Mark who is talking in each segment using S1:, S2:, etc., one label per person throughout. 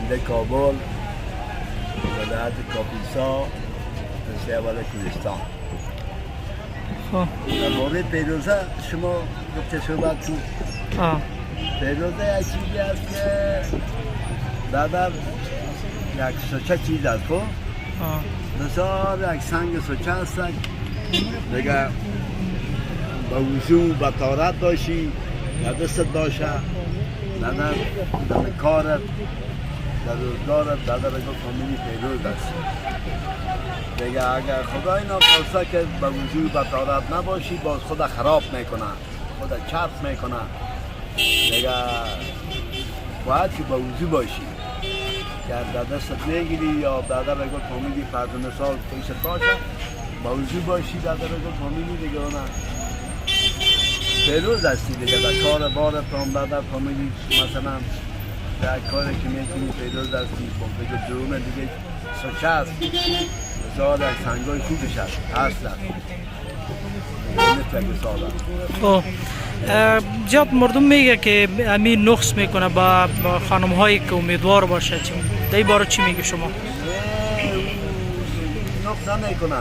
S1: آینده کابل ولایت کاپیسا سیاوال کوهستان.
S2: خب
S1: در مورد پیروزه شما گفته صحبت کن. پیروزه یک چیزی است که در یک سوچه چیز است خب بسیار یک سنگ سوچه است دیگه با وضو با طهارت باشی در دستت باشه در کارت در روزگارت در فامیلی پیروز است دیگه. اگر خدای ناخواسته که با وضو با طهارت نباشی باز خود خراب میکنه خود چرت میکنه دیگه. باید که با وضو باشی که در دستت میگیری یا در فامیلی فرض مثال پیشت باشه با وضو باشی در فامیلی دیگه اونه پیروز هستی دیگه. در کار بارت هم در فامیلی مثلا در کاری که میکنی پیروز هستی دیگه. درون دیگه سوچه هست بسیار یک سنگای خوبش هست هستن مثل که ساله.
S2: زیاد مردم میگه که امین نقص میکنه با خانم هایی که امیدوار باشه در این باره چی میگه شما؟
S1: نقص نمیکنه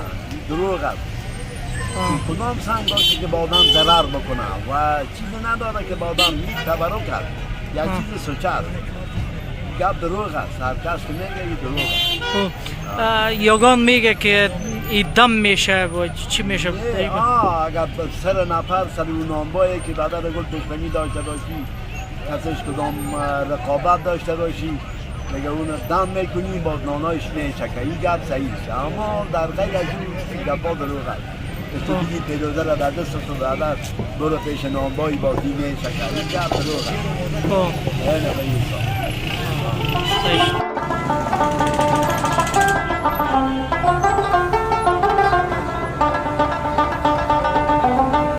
S1: دروغ است. کدام سنگ باشه که با آدم ضرر بکنه و چیزی نداره که با آدم تبرک است یک چیز سوچه است. گپ دروغ است. هر کس که میگه این دروغ است.
S2: یگان میگه که این دم میشه و چی میشه؟
S1: اگر سر نفر سر اون نانبایی که بعد از گل دشمنی داشته باشی کسیش کدام رقابت داشته باشی دیگه اون دم میکنی باز نانایش میشه که این گپ صحیح است. اما در غیر از این گپا دروغ است. تو دیگی پیروزه را در دست تو دادر برو پیش نانبایی بازی میشه که این گپ دروغ است.